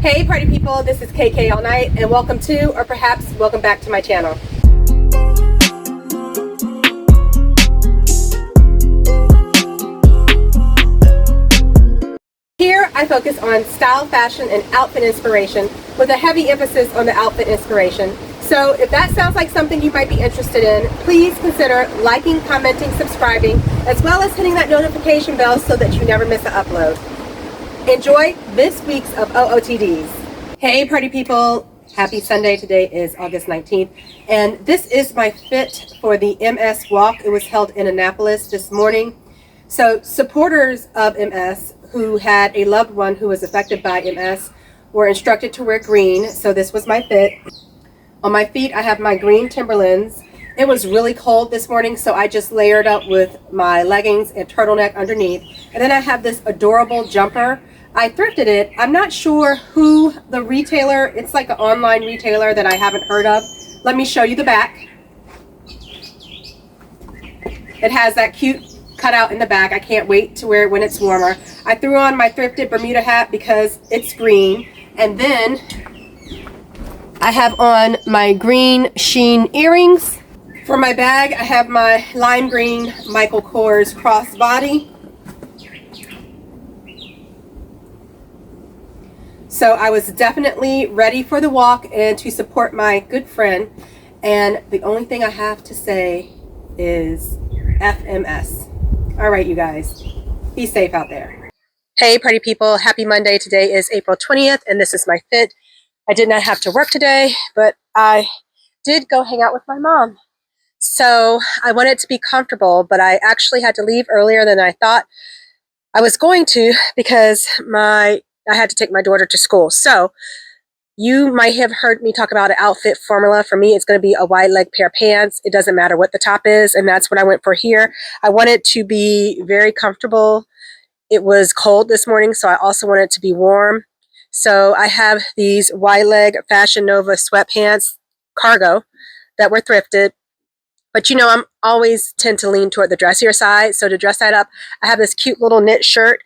Hey party people, this is KK All Night and welcome to, or perhaps welcome back to my channel. Here I focus on style, fashion, and outfit inspiration with a heavy emphasis on the outfit inspiration. So if that sounds like something you might be interested in, please consider liking, commenting, subscribing, as well as hitting that notification bell so that you never miss an upload. Enjoy this week's of OOTDs. Hey party people, happy Sunday. Today is August 19th and this is my fit for the MS walk. It was held in Annapolis this morning. So supporters of MS who had a loved one who was affected by MS were instructed to wear green, so this was my fit. On my feet I have my green Timberlands. It was really cold this morning, so I just layered up with my leggings and turtleneck underneath. And then I have this adorable jumper. I thrifted it. I'm not sure who the retailer, it's like an online retailer that I haven't heard of. Let me show you the back. It has that cute cutout in the back. I can't wait to wear it when it's warmer. I threw on my thrifted Bermuda hat because it's green. And then I have on my green sheen earrings. For my bag, I have my lime green Michael Kors crossbody. So I was definitely ready for the walk and to support my good friend. And the only thing I have to say is FMS. All right, you guys, be safe out there. Hey party people, happy Monday. Today is April 20th and this is my fit. I did not have to work today, but I did go hang out with my mom. So I wanted to be comfortable, but I actually had to leave earlier than I thought I was going to because I had to take my daughter to school. So you might have heard me talk about an outfit formula. For me, it's going to be a wide leg pair of pants. It doesn't matter what the top is, and that's what I went for here. I wanted to be very comfortable. It was cold this morning, so I also wanted to be warm. So I have these wide leg Fashion Nova sweatpants, cargo, that were thrifted. But you know, I'm always tend to lean toward the dressier side. So to dress that up, I have this cute little knit shirt.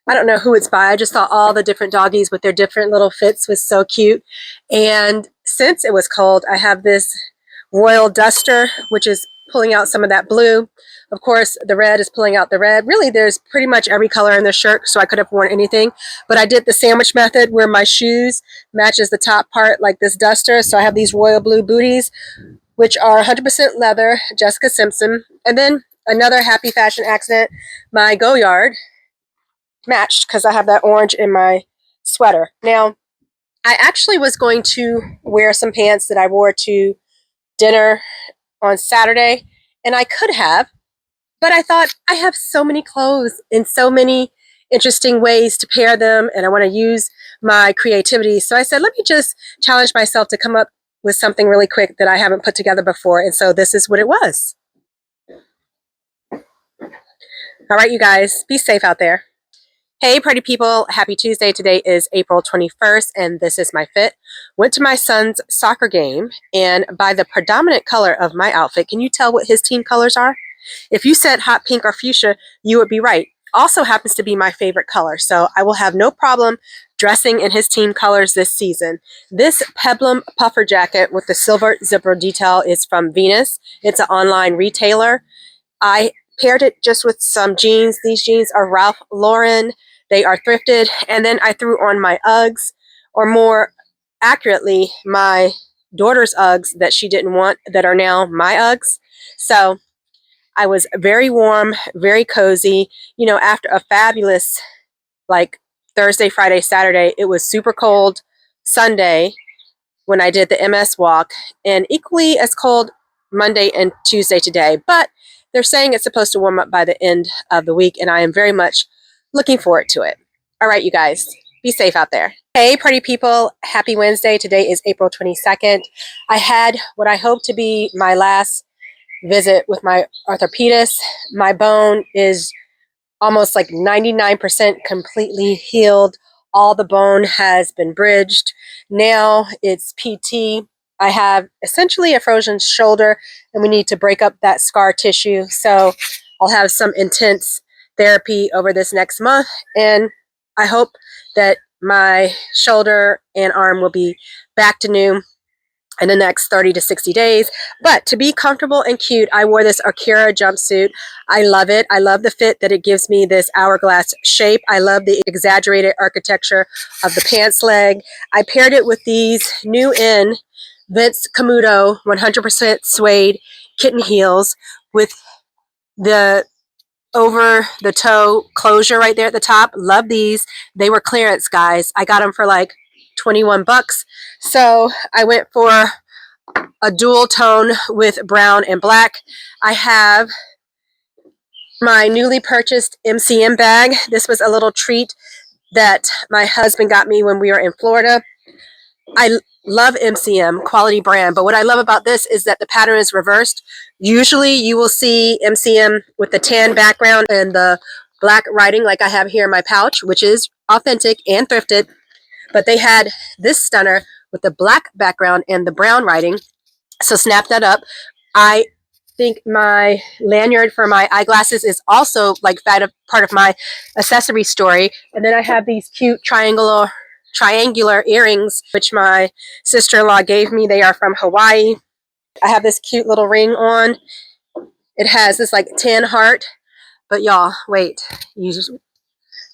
I don't know who it's by. I just thought all the different doggies with their different little fits was so cute. And since it was cold, I have this royal duster, which is pulling out some of that blue. Of course, the red is pulling out the red. Really, there's pretty much every color in the shirt, so I could have worn anything. But I did the sandwich method where my shoes matches the top part like this duster. So I have these royal blue booties, which are 100% leather, Jessica Simpson. And then another happy fashion accident, my Goyard matched because I have that orange in my sweater. Now, I actually was going to wear some pants that I wore to dinner on Saturday, and I could have, but I thought I have so many clothes in so many interesting ways to pair them, and I want to use my creativity. So I said, let me just challenge myself to come up with something really quick that I haven't put together before, and so this is what it was. All right, you guys, be safe out there. Hey party people, happy Tuesday. Today is April 21st and this is my fit. Went to my son's soccer game, and by the predominant color of my outfit, can you tell what his team colors are? If you said hot pink or fuchsia, you would be right. Also happens to be my favorite color, so I will have no problem dressing in his team colors this season. This peplum puffer jacket with the silver zipper detail is from Venus. It's an online retailer. I paired it just with some jeans. These jeans are Ralph Lauren. They are thrifted. And then I threw on my Uggs, or more accurately, my daughter's Uggs that she didn't want that are now my Uggs. So I was very warm, very cozy. You know, after a fabulous, like Thursday, Friday, Saturday, it was super cold Sunday when I did the MS walk, and equally as cold Monday and Tuesday today. But they're saying it's supposed to warm up by the end of the week, and I am very much looking forward to it. All right, you guys, be safe out there. Hey, party people, happy Wednesday. Today is April 22nd. I had what I hope to be my last visit with my orthopedist. My bone is almost like 99% completely healed. All the bone has been bridged. Now it's PT. I have essentially a frozen shoulder, and we need to break up that scar tissue. So I'll have some intense therapy over this next month, and I hope that my shoulder and arm will be back to new in the next 30 to 60 days. But to be comfortable and cute, I wore this Akira jumpsuit. I love it. I love the fit that it gives me, this hourglass shape. I love the exaggerated architecture of the pants leg. I paired it with these new in Vince Camuto 100% suede kitten heels with the over the toe closure right there at the top. Love these. They were clearance, guys. I got them for like 21 bucks. So I went for a dual tone with brown and black. I have my newly purchased MCM bag. This was a little treat that my husband got me when we were in Florida. I love MCM, quality brand, but what I love about this is that the pattern is reversed. Usually you will see MCM with the tan background and the black writing like I have here in my pouch, which is authentic and thrifted, but they had this stunner with the black background and the brown writing. So snap that up. I think my lanyard for my eyeglasses is also like part of my accessory story. And then I have these cute triangular earrings, which my sister-in-law gave me. They are from Hawaii. I have this cute little ring on. It has this like tin heart, but y'all, wait, you just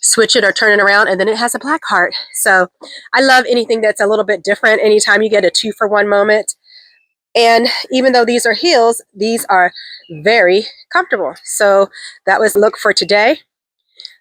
switch it or turn it around and then it has a black heart. So I love anything that's a little bit different. Anytime you get a 2-for-1 moment. And even though these are heels, these are very comfortable. So that was the look for today.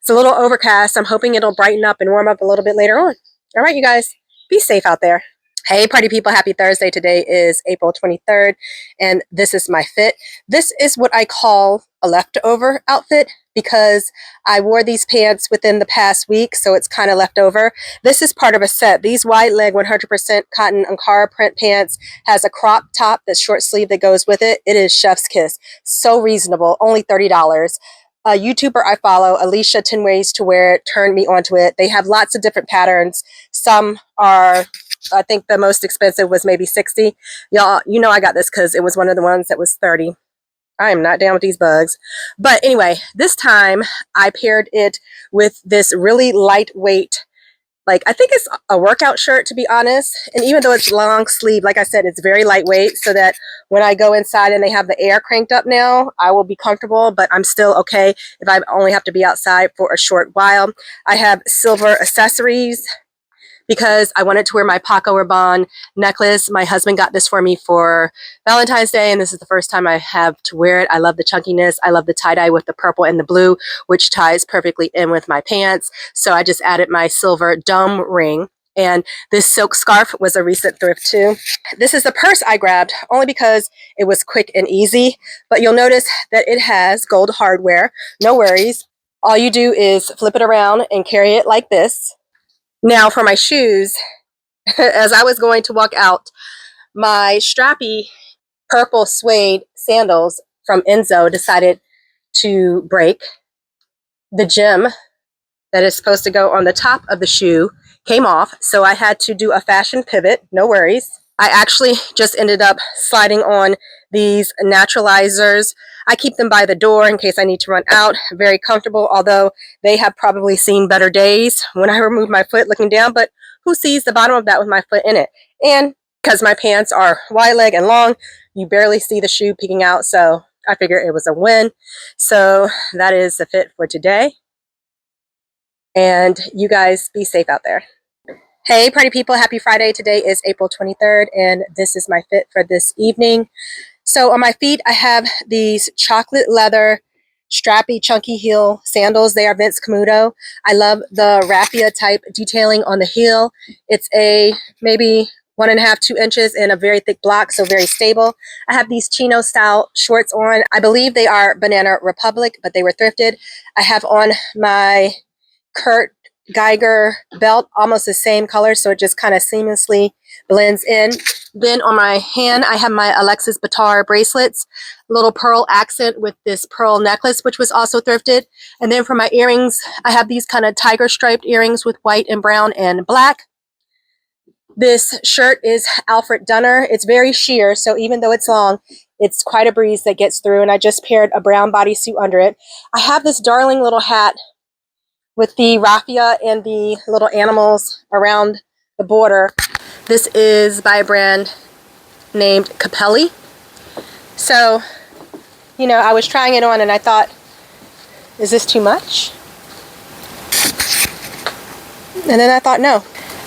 It's a little overcast. I'm hoping it'll brighten up and warm up a little bit later on. All right, you guys, be safe out there. Hey, party people, happy Thursday. Today is April 23rd, and this is my fit. This is what I call a leftover outfit because I wore these pants within the past week, so it's kind of leftover. This is part of a set. These wide leg 100% cotton Ankara print pants has a crop top that's short sleeve that goes with it. It is chef's kiss. So reasonable, only $30. A YouTuber I follow, Alicia 10 Ways to Wear It, turned me onto it. They have lots of different patterns. Some are, I think the most expensive was maybe 60. Y'all, you know I got this because it was one of the ones that was 30. I am not down with these bugs. But anyway, this time I paired it with this really lightweight, like I think it's a workout shirt, to be honest. And even though it's long sleeve, like I said, it's very lightweight so that when I go inside and they have the air cranked up now, I will be comfortable, but I'm still okay if I only have to be outside for a short while. I have silver accessories because I wanted to wear my Paco Rabanne necklace. My husband got this for me for Valentine's Day, and this is the first time I have to wear it. I love the chunkiness. I love the tie-dye with the purple and the blue, which ties perfectly in with my pants. So I just added my silver dome ring. And this silk scarf was a recent thrift too. This is the purse I grabbed only because it was quick and easy, but you'll notice that it has gold hardware. No worries. All you do is flip it around and carry it like this. Now for my shoes, as I was going to walk out, my strappy purple suede sandals from Enzo decided to break. The gem that is supposed to go on the top of the shoe came off, so I had to do a fashion pivot. No worries. I actually just ended up sliding on these naturalizers. I keep them by the door in case I need to run out. Very comfortable, although they have probably seen better days when I remove my foot looking down, but who sees the bottom of that with my foot in it? And because my pants are wide leg and long, you barely see the shoe peeking out, so I figure it was a win. So that is the fit for today. And you guys be safe out there. Hey, party people, happy Friday. Today is April 23rd, and this is my fit for this evening. So on my feet, I have these chocolate leather, strappy, chunky heel sandals. They are Vince Camuto. I love the raffia type detailing on the heel. It's a maybe 1.5, 2 inches in a very thick block, so very stable. I have these chino style shorts on. I believe they are Banana Republic, but they were thrifted. I have on my Kurt Geiger belt, almost the same color, so it just kind of seamlessly blends in. Then on my hand, I have my Alexis Batar bracelets, little pearl accent with this pearl necklace, which was also thrifted. And then for my earrings, I have these kind of tiger striped earrings with white and brown and black. This shirt is Alfred Dunner. It's very sheer, so even though it's long, it's quite a breeze that gets through, and I just paired a brown bodysuit under it. I have this darling little hat with the raffia and the little animals around the border. This is by a brand named Capelli. So, you know, I was trying it on and I thought, is this too much? And then I thought, no.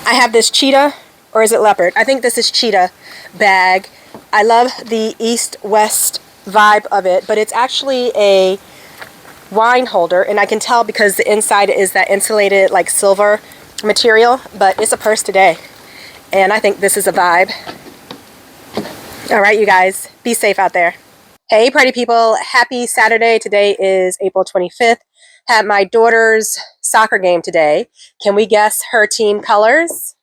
I have this cheetah, or is it leopard? I think this is cheetah bag. I love the east-west vibe of it, but it's actually a wine holder, and I can tell because the inside is that insulated like silver material, but it's a purse today, and I think this is a vibe. All right, you guys, be safe out there. Hey, party people, happy Saturday. Today is April 25th. Had my daughter's soccer game today. Can we guess her team colors?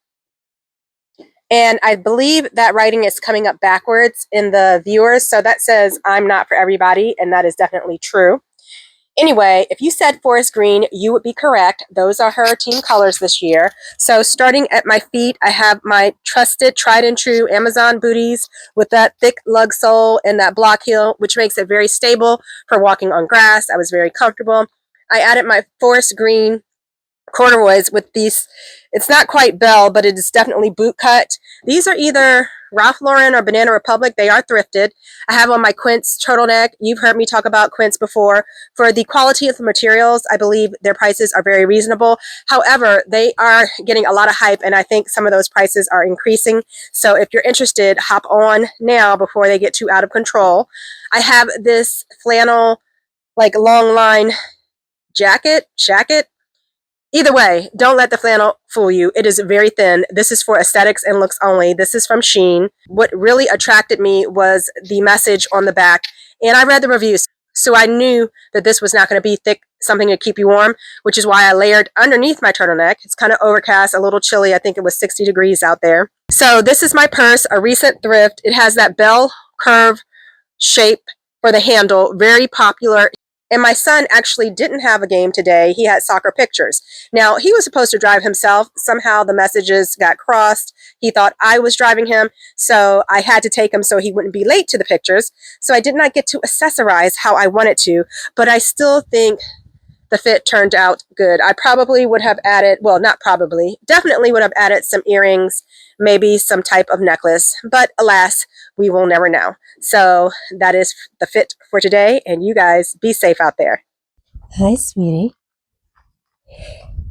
And I believe that writing is coming up backwards in the viewers, so that says I'm not for everybody, and that is definitely true. Anyway, if you said forest green, you would be correct. Those are her team colors this year. So starting at my feet, I have my trusted, tried and true Amazon booties with that thick lug sole and that block heel, which makes it very stable for walking on grass. I was very comfortable. I added my forest green corduroys with these. It's not quite bell, but it is definitely boot cut. These are either Ralph Lauren or Banana Republic. They are thrifted. I have on my Quince turtleneck. You've heard me talk about Quince before. For the quality of the materials, I believe their prices are very reasonable. However, they are getting a lot of hype, and I think some of those prices are increasing. So if you're interested, hop on now before they get too out of control. I have this flannel, like long line jacket. Either way, don't let the flannel fool you. It is very thin. This is for aesthetics and looks only. This is from Shein. What really attracted me was the message on the back. And I read the reviews, so I knew that this was not going to be thick, something to keep you warm, which is why I layered underneath my turtleneck. It's kind of overcast, a little chilly. I think it was 60 degrees out there. So this is my purse, a recent thrift. It has that bell curve shape for the handle, very popular. And my son actually didn't have a game today. He had soccer pictures. Now, he was supposed to drive himself. Somehow the messages got crossed. He thought I was driving him, so I had to take him so he wouldn't be late to the pictures. So I did not get to accessorize how I wanted to, but I still think the fit turned out good. I probably would have added, well, not probably, definitely would have added some earrings, maybe some type of necklace, but alas, we will never know. So that is the fit for today, and you guys be safe out there. Hi, sweetie.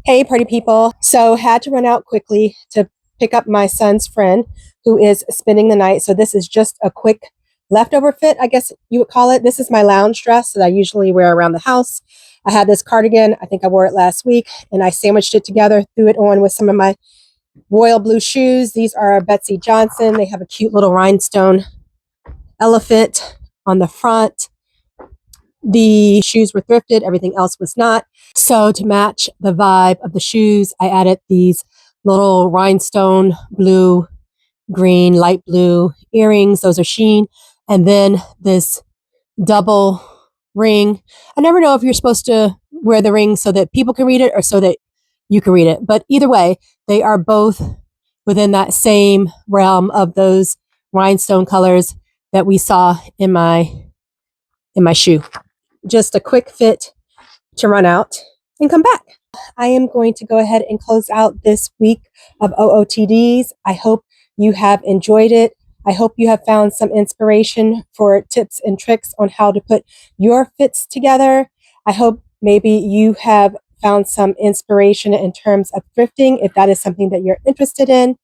Hey, party people. So had to run out quickly to pick up my son's friend who is spending the night. So this is just a quick leftover fit, I guess you would call it. This is my lounge dress that I usually wear around the house. I had this cardigan. I think I wore it last week, and I sandwiched it together, threw it on with some of my royal blue shoes. These are Betsy Johnson. They have a cute little rhinestone elephant on the front. The shoes were thrifted. Everything else was not. So to match the vibe of the shoes, I added these little rhinestone blue, green, light blue earrings. Those are Shein. And then this double ring. I never know if you're supposed to wear the ring so that people can read it or so that you can read it. But either way, they are both within that same realm of those rhinestone colors that we saw in my shoe. Just a quick fit to run out and come back. I am going to go ahead and close out this week of OOTDs. I hope you have enjoyed it. I hope you have found some inspiration for tips and tricks on how to put your fits together. I hope maybe you have found some inspiration in terms of thrifting, if that is something that you're interested in.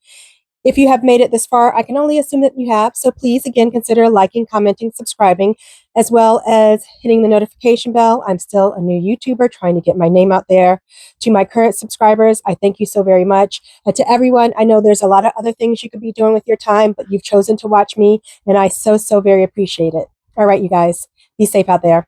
If you have made it this far, I can only assume that you have. So please, again, consider liking, commenting, subscribing, as well as hitting the notification bell. I'm still a new YouTuber trying to get my name out there. To my current subscribers, I thank you so very much. And to everyone, I know there's a lot of other things you could be doing with your time, but you've chosen to watch me, and I so very appreciate it. All right, you guys, be safe out there.